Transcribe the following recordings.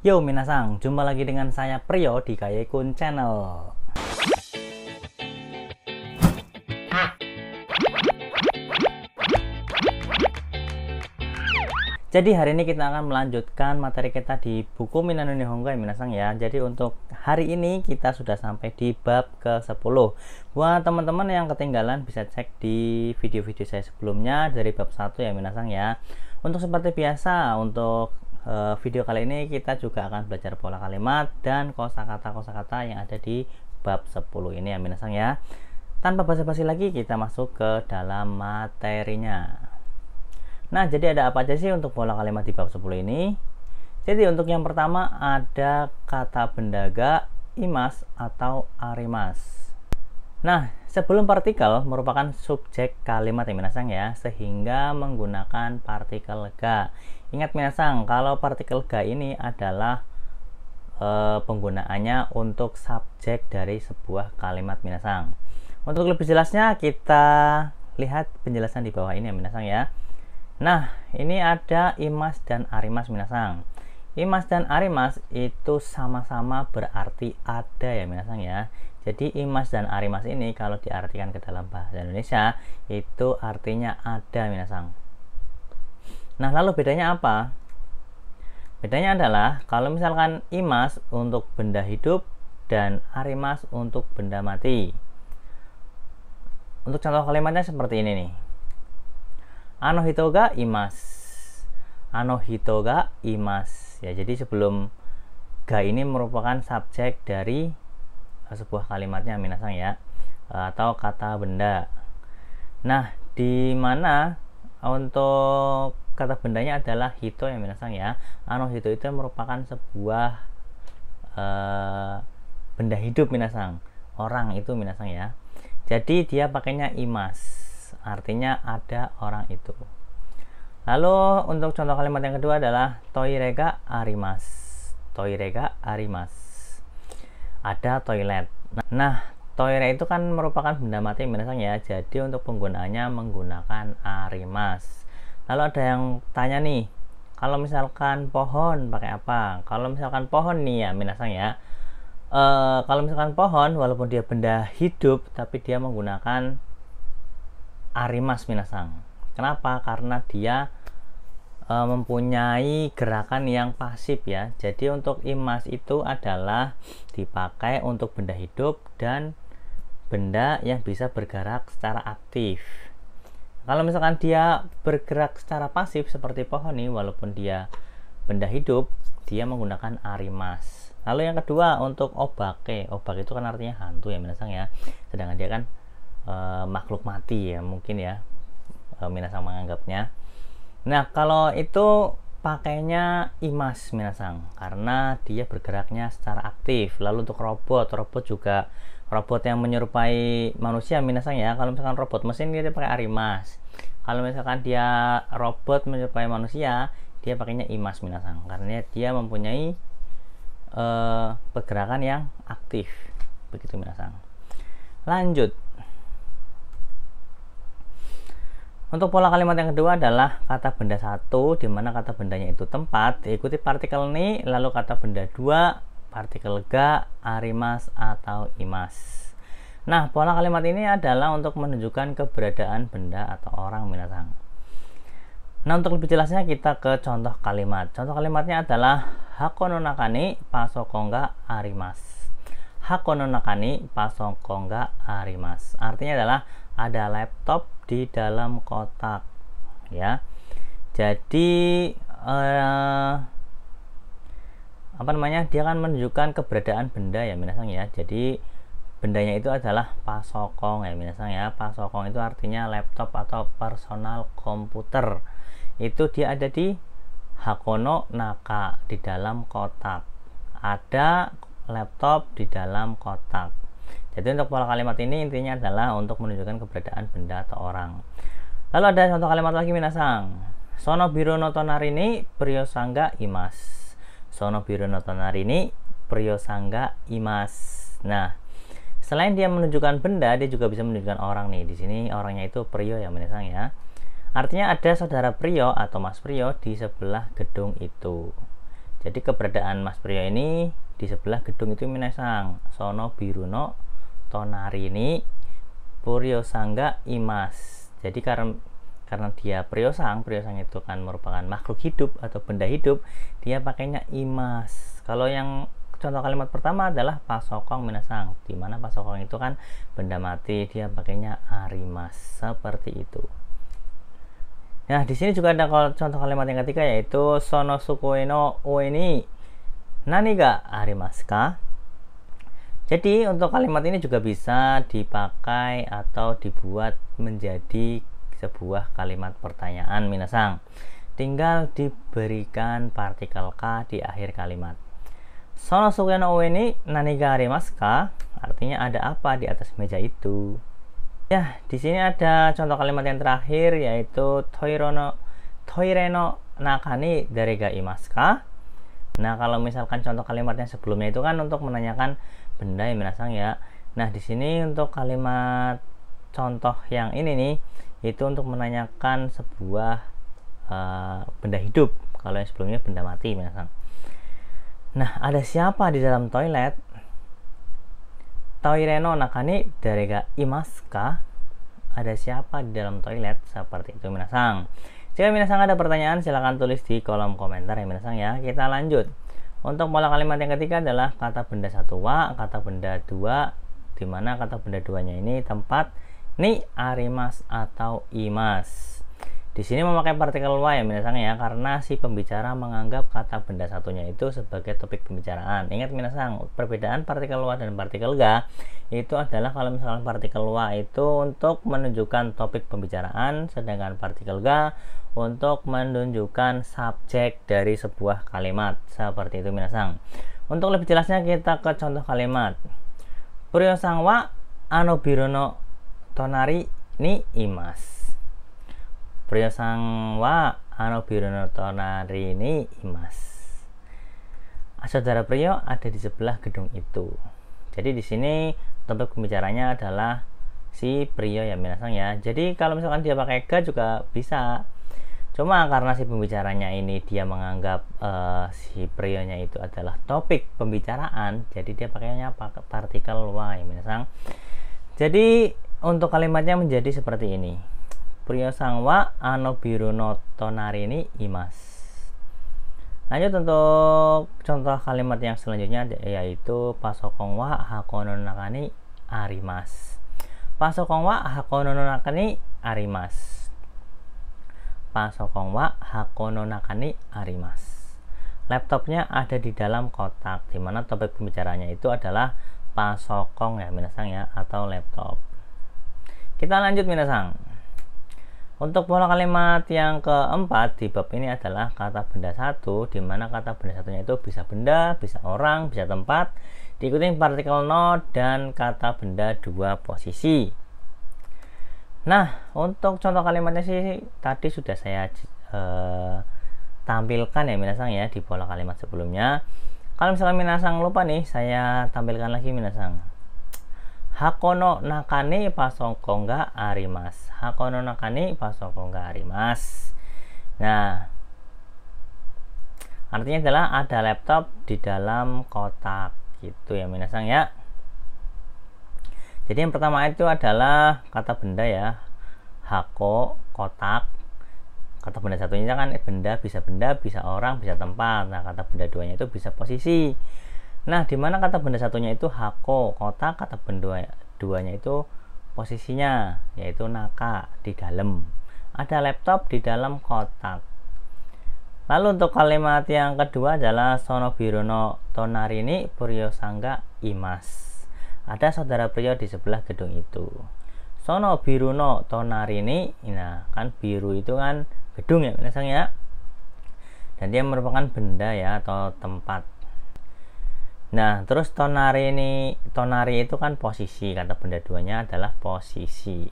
Yo minasang, jumpa lagi dengan saya Priyo di Kayekun Channel. Jadi hari ini kita akan melanjutkan materi kita di buku Minano Nihongo ya minasang ya. Jadi untuk hari ini kita sudah sampai di bab ke-10. Buat teman-teman yang ketinggalan bisa cek di video-video saya sebelumnya dari bab 1 ya minasang ya. Untuk seperti biasa untuk video kali ini kita juga akan belajar pola kalimat dan kosakata-kosakata yang ada di bab 10 ini ya minasang ya. Tanpa basa-basi lagi kita masuk ke dalam materinya. Nah, jadi ada apa aja sih untuk pola kalimat di bab 10 ini? Jadi untuk yang pertama ada kata benda ga, imas atau arimas. Nah, sebelum partikel merupakan subjek kalimat ya minasang ya, sehingga menggunakan partikel ga. Ingat minasang, kalau partikel ga ini adalah penggunaannya untuk subjek dari sebuah kalimat minasang. Untuk lebih jelasnya kita lihat penjelasan di bawah ini ya minasang ya. Nah, ini ada imas dan arimas minasang. Imas dan arimas itu sama-sama berarti ada ya minasang ya. Jadi imas dan arimas ini kalau diartikan ke dalam bahasa Indonesia itu artinya ada minasang. Nah, lalu bedanya apa? Bedanya adalah kalau misalkan imas untuk benda hidup dan arimas untuk benda mati. Untuk contoh kalimatnya seperti ini nih. Ano hito ga imas. Ano hito ga imas. Ya, jadi sebelum ga ini merupakan subjek dari sebuah kalimatnya minasang ya, atau kata benda. Nah, di mana untuk kata bendanya adalah hito ya minasang ya. Ano hito itu merupakan sebuah benda hidup minasang. Orang itu minasang ya. Jadi dia pakainya imas. Artinya ada orang itu. Lalu untuk contoh kalimat yang kedua adalah toire ga arimas. Toire ga arimas. Ada toilet. Nah, toire itu kan merupakan benda mati minasang ya. Jadi untuk penggunaannya menggunakan arimas. Lalu ada yang tanya nih, kalau misalkan pohon pakai apa? Kalau misalkan pohon nih ya minasang ya. Kalau misalkan pohon walaupun dia benda hidup tapi dia menggunakan arimas minasang. Kenapa? Karena dia mempunyai gerakan yang pasif ya. Jadi untuk imas itu adalah dipakai untuk benda hidup dan benda yang bisa bergerak secara aktif. Kalau misalkan dia bergerak secara pasif seperti pohon nih, walaupun dia benda hidup, dia menggunakan arimas. Lalu yang kedua untuk obake. Obak itu kan artinya hantu ya minasang ya. Sedangkan dia kan makhluk mati ya mungkin ya minasang menganggapnya. Nah, kalau itu pakainya imas minasang karena dia bergeraknya secara aktif. Lalu untuk robot juga robot yang menyerupai manusia minasang ya. Kalau misalkan robot mesin dia pakai arimas. Kalau misalkan dia robot menyerupai manusia dia pakainya imas minasang karena dia mempunyai pergerakan yang aktif begitu minasang. Lanjut. Untuk pola kalimat yang kedua adalah kata benda satu, di mana kata bendanya itu tempat, diikuti partikel ni, lalu kata benda dua, partikel ga, arimas atau imas. Nah, pola kalimat ini adalah untuk menunjukkan keberadaan benda atau orang minasang. Nah, untuk lebih jelasnya kita ke contoh kalimat. Contoh kalimatnya adalah hako no nakani pasoko ga arimas. Hako no nakani pasoko ga arimas. Artinya adalah ada laptop di dalam kotak ya. Jadi dia akan menunjukkan keberadaan benda ya minasang ya. Jadi bendanya itu adalah pasokong ya minasang ya. Pasokong itu artinya laptop atau personal komputer. Itu dia ada di hakono naka, di dalam kotak. Ada laptop di dalam kotak. Jadi untuk pola kalimat ini intinya adalah untuk menunjukkan keberadaan benda atau orang. Lalu ada contoh kalimat lagi minasang. Sono biro no tonari ni priosangga imas. Sono biro no tonari ni priosangga imas. Nah, selain dia menunjukkan benda, dia juga bisa menunjukkan orang nih. Di sini orangnya itu prio ya minasang ya. Artinya ada saudara prio atau mas prio di sebelah gedung itu. Jadi keberadaan Mas Priyo ini di sebelah gedung itu minasang sono biruno tonarini Puryo Sangga Imas. Jadi karena dia Priosang itu kan merupakan makhluk hidup atau benda hidup, dia pakainya Imas. Kalau yang contoh kalimat pertama adalah Pasokong Minasang, di mana Pasokong itu kan benda mati, dia pakainya Arimas, seperti itu. Nah, di sini juga ada contoh kalimat yang ketiga, yaitu Sono Sukue no Ueni Nani ga arimasu ka? Jadi untuk kalimat ini juga bisa dipakai atau dibuat menjadi sebuah kalimat pertanyaan minasang. Tinggal diberikan partikel ka di akhir kalimat. Sono suke no ue ni nani ga arimasu ka? Artinya ada apa di atas meja itu. Ya, di sini ada contoh kalimat yang terakhir, yaitu toire no naka ni dare ga imasu ka? Nah, kalau misalkan contoh kalimat yang sebelumnya itu kan untuk menanyakan benda ya minasang ya. Nah, di sini untuk kalimat contoh yang ini nih, itu untuk menanyakan sebuah benda hidup. Kalau yang sebelumnya benda mati minasang. Nah, ada siapa di dalam toilet? Toire no naka ni dare ga imasu ka? Ada siapa di dalam toilet? Seperti itu minasang. Jika minasang ada pertanyaan, silahkan tulis di kolom komentar ya minasang ya. Kita lanjut. Untuk pola kalimat yang ketiga adalah kata benda satu wa, kata benda dua, di mana kata benda duanya ini tempat ni arimas atau imas. Di sini memakai partikel wa ya minasang ya, karena si pembicara menganggap kata benda satunya itu sebagai topik pembicaraan. Ingat minasang, perbedaan partikel wa dan partikel ga itu adalah kalau misalkan partikel wa itu untuk menunjukkan topik pembicaraan, sedangkan partikel ga untuk menunjukkan subjek dari sebuah kalimat. Seperti itu minasang. Untuk lebih jelasnya kita ke contoh kalimat. Priosang wa ano biru no tonari ni imas. Priosang wa ano biru no tonari ni imas. Saudara Priyo ada di sebelah gedung itu. Jadi di sini topik pembicaranya adalah si Priyo ya minasang ya. Jadi kalau misalkan dia pakai ga juga bisa. Cuma karena si pembicaranya ini dia menganggap si Priyonya itu adalah topik pembicaraan, jadi dia pakainya partikel wa ya minasang. Jadi untuk kalimatnya menjadi seperti ini. Priosang wa ano biru no tonari ni imas. Lanjut untuk contoh kalimat yang selanjutnya, yaitu Pasokong wa hakono naka ni arimas. Pasokong wa hakono naka ni arimas. Pasokong wa hakono naka ni arimas. Laptopnya ada di dalam kotak, dimana topik pembicaranya itu adalah pasokong ya minasang ya, atau laptop. Kita lanjut minasang. Untuk pola kalimat yang keempat di bab ini adalah kata benda satu, di mana kata benda satunya itu bisa benda, bisa orang, bisa tempat, diikuti partikel no dan kata benda dua posisi. Nah, untuk contoh kalimatnya sih tadi sudah saya tampilkan ya minasang ya di pola kalimat sebelumnya. Kalau misalkan minasang lupa nih, saya tampilkan lagi minasang. Hakono nakane pasokong ga arimas. Hakono nakane pasokong ga arimas. Nah, artinya adalah ada laptop di dalam kotak gitu ya minasang ya. Jadi yang pertama itu adalah kata benda ya. Hako, kotak. Kata benda satunya kan benda, bisa orang, bisa tempat. Nah, kata benda duanya itu bisa posisi. Nah, di mana kata benda satunya itu hako, kotak, kata benda duanya itu posisinya, yaitu naka, di dalam. Ada laptop di dalam kotak. Lalu untuk kalimat yang kedua adalah sono biru no tonari ni Puryo Sangga imas. Ada saudara Priyo di sebelah gedung itu. Sono biru no tonari ni, nah kan biru itu kan gedung ya minasang ya. Dan dia merupakan benda ya atau tempat. Nah, terus tonari itu kan posisi, kata benda duanya adalah posisi.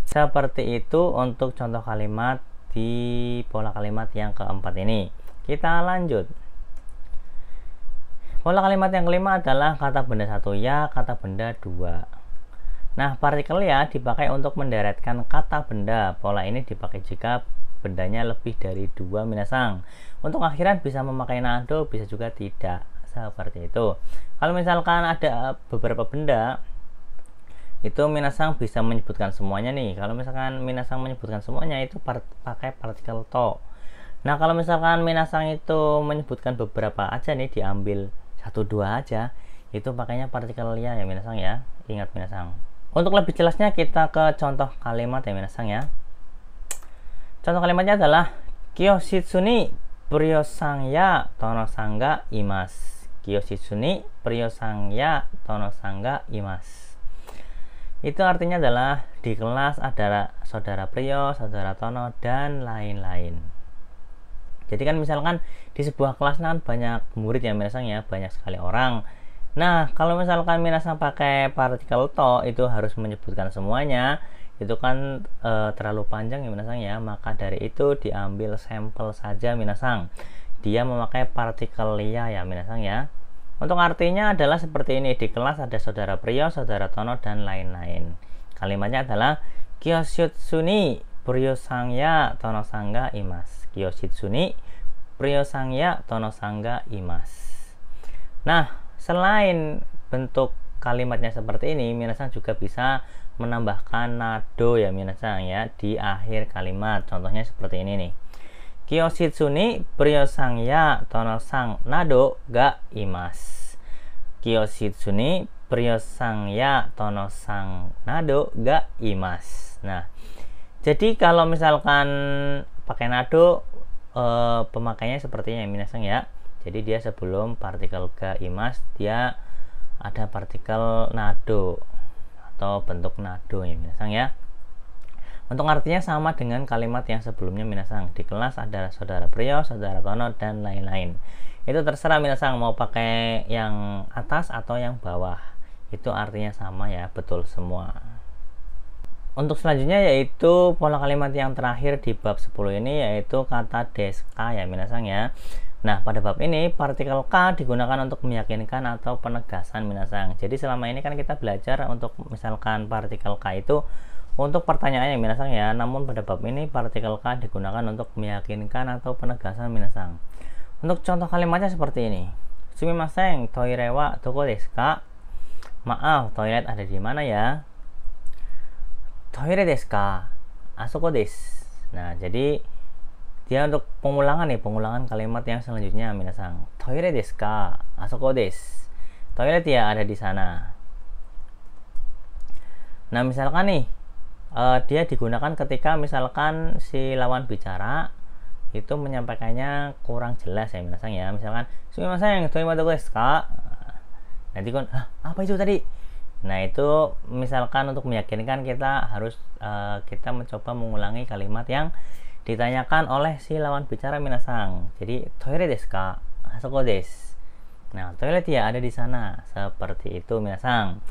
Seperti itu untuk contoh kalimat di pola kalimat yang keempat ini. Kita lanjut. Pola kalimat yang kelima adalah kata benda satu ya, kata benda dua. Nah, partikel ya dipakai untuk menderetkan kata benda. Pola ini dipakai jika bendanya lebih dari 2 minasang. Untuk akhiran bisa memakai nado, bisa juga tidak, seperti itu. Kalau misalkan ada beberapa benda itu minasang bisa menyebutkan semuanya nih. Kalau misalkan minasang menyebutkan semuanya itu pakai partikel to. Nah, kalau misalkan minasang itu menyebutkan beberapa aja nih, diambil 1-2 aja, itu pakainya partikel ya minasang ya. Ingat minasang. Untuk lebih jelasnya kita ke contoh kalimat ya minasang ya. Contoh kalimatnya adalah Kyoshitsu ni Ryosang ya Tono-san ga imasu. Kyoshitsu ni Ryosang ya Tono-san ga imasu. Itu artinya adalah di kelas ada saudara Priyo, saudara Tono, dan lain-lain. Jadi kan misalkan di sebuah kelas kan banyak murid ya minasang ya, banyak sekali orang. Nah, kalau misalkan minasang pakai partikel to itu harus menyebutkan semuanya. Itu kan terlalu panjang ya minasang ya, maka dari itu diambil sampel saja minasang. Dia memakai partikel ya minasang ya. Untuk artinya adalah seperti ini, di kelas ada saudara Priyo, saudara Tono, dan lain-lain. Kalimatnya adalah Kyoshitsu ni Ryosang ya Tono-san ga imasu. Kyoshitsu ni Ryosang ya Tono-san ga imasu. Nah, selain bentuk kalimatnya seperti ini, minasang juga bisa menambahkan nado ya minasang ya di akhir kalimat. Contohnya seperti ini nih. Kyoshitsu ni Ryosang ya Tono-san nado ga imasu. Kyoshitsu ni Ryosang ya Tono-san nado ga imasu. Nah, jadi kalau misalkan pakai nado pemakainya sepertinya ya minasang ya. Jadi dia sebelum partikel ga imasu dia ada partikel nado atau bentuk nado ya minasang ya. Untuk artinya sama dengan kalimat yang sebelumnya minasang. Di kelas ada saudara Priyo, saudara Tono, dan lain-lain. Itu terserah minasang mau pakai yang atas atau yang bawah. Itu artinya sama ya, betul semua. Untuk selanjutnya yaitu pola kalimat yang terakhir di bab 10 ini yaitu kata deska ya minasang ya. Nah, pada bab ini partikel K digunakan untuk meyakinkan atau penegasan minasang. Jadi selama ini kan kita belajar untuk misalkan partikel K itu untuk pertanyaannya minasang ya. Namun pada bab ini partikel K digunakan untuk meyakinkan atau penegasan minasang. Untuk contoh kalimatnya seperti ini. Sumimasen, toire wa doko desu ka? Maaf, toilet ada di mana ya? Toire desu ka? Asoko desu. Nah, jadi dia untuk pengulangan kalimat yang selanjutnya minasang. Toire desu ka? Asoko desu. Toilet ya ada di sana. Nah, misalkan nih dia digunakan ketika misalkan si lawan bicara itu menyampaikannya kurang jelas ya minasang ya. Misalkan sumimasen, toire wa doko desu ka? Nanti kan apa itu tadi? Nah, itu misalkan untuk meyakinkan kita harus kita mencoba mengulangi kalimat yang ditanyakan oleh si lawan bicara minasang. Jadi toire desu ka? Asoko desu. Nah, toilet ya ada di sana. Seperti itu minasang.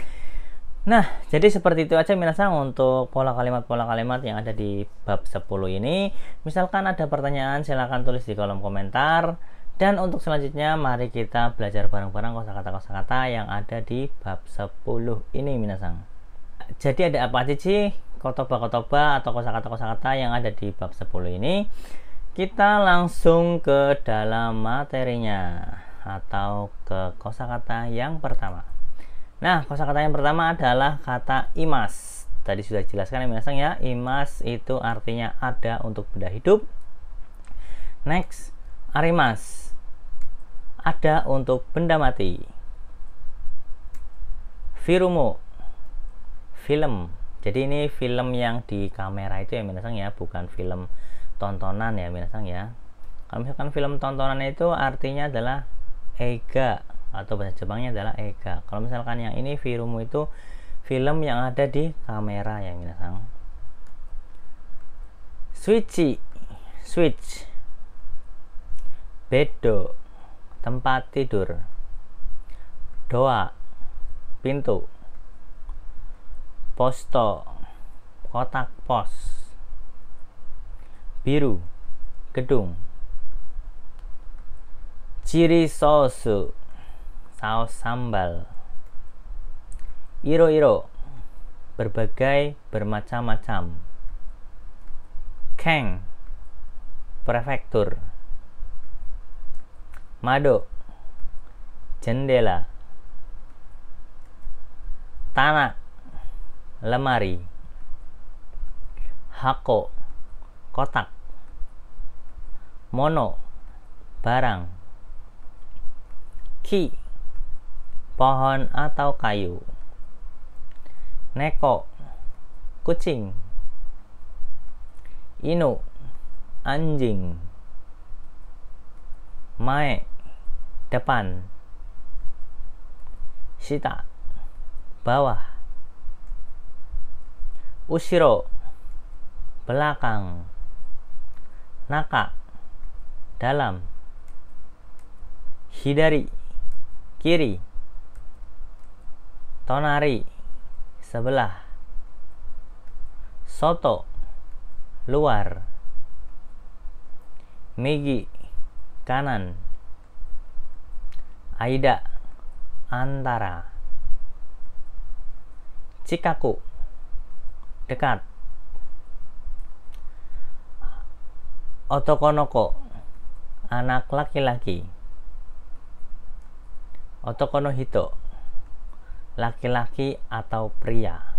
Nah, jadi seperti itu aja minasang untuk pola kalimat yang ada di bab 10 ini. Misalkan ada pertanyaan silahkan tulis di kolom komentar. Dan untuk selanjutnya mari kita belajar bareng-bareng kosakata-kosakata yang ada di bab 10 ini minasang. Jadi ada apa aja sih kotoba-kotoba atau kosakata-kosakata yang ada di bab 10 ini? Kita langsung ke dalam materinya atau ke kosakata yang pertama. Nah, kosakata yang pertama adalah kata imas. Tadi sudah jelaskan ya minasang ya. Imas itu artinya ada untuk benda hidup. Next, arimas ada untuk benda mati. Firumo film. Jadi ini film yang di kamera itu ya minasang ya, bukan film tontonan ya minasang ya. Kalau misalkan film tontonan itu artinya adalah eiga atau bahasa Jepangnya adalah eiga. Kalau misalkan yang ini firumo itu film yang ada di kamera ya minasang. Switch bedo tempat tidur. Doa pintu. Posto kotak pos. Biru gedung. Chiri sausu saus sambal. Iro-iro berbagai bermacam-macam. Keng prefektur. Mado, jendela. Tanah, lemari. Hako, kotak. Mono, barang. Ki, pohon atau kayu. Neko, kucing. Inu, anjing. Mae, depan. Shita, bawah. Ushiro, belakang. Naka, dalam. Hidari, kiri. Tonari, sebelah. Soto, luar. Migi, kanan. Aida, antara. Cikaku, dekat. Otokonoko, anak laki-laki. Otokonohito, laki-laki atau pria.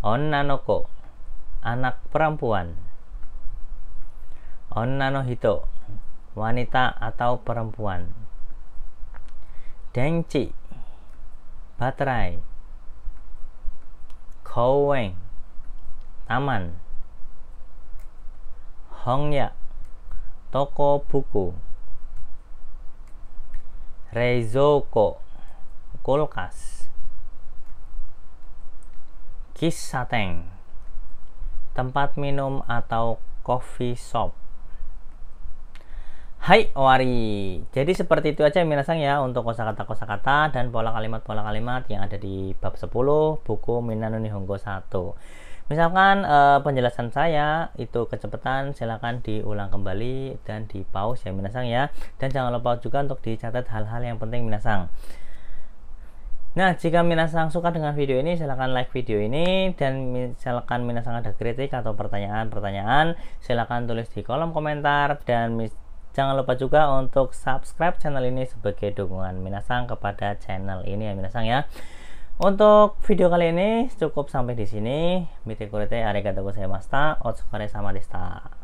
Onnanoko, anak perempuan. Onnanohito, wanita atau perempuan. Denchi, baterai. Kouen, taman. Hongya, toko buku. Reizouko, kulkas. Kissaten, tempat minum atau coffee shop. Hai, owari. Jadi seperti itu aja minasang ya untuk kosakata dan pola kalimat yang ada di bab 10 buku Minna no Nihongo 1. Misalkan penjelasan saya itu kecepatan, silakan diulang kembali dan di pause ya minasang ya. Dan jangan lupa juga untuk dicatat hal-hal yang penting minasang. Nah, jika minasang suka dengan video ini, silakan like video ini, dan silakan minasang ada kritik atau pertanyaan, silakan tulis di kolom komentar, dan jangan lupa juga untuk subscribe channel ini sebagai dukungan minasang kepada channel ini ya minasang ya. Untuk video kali ini cukup sampai di sini. Mite kurete arigatou gozaimashita. Otsukare sama deshita.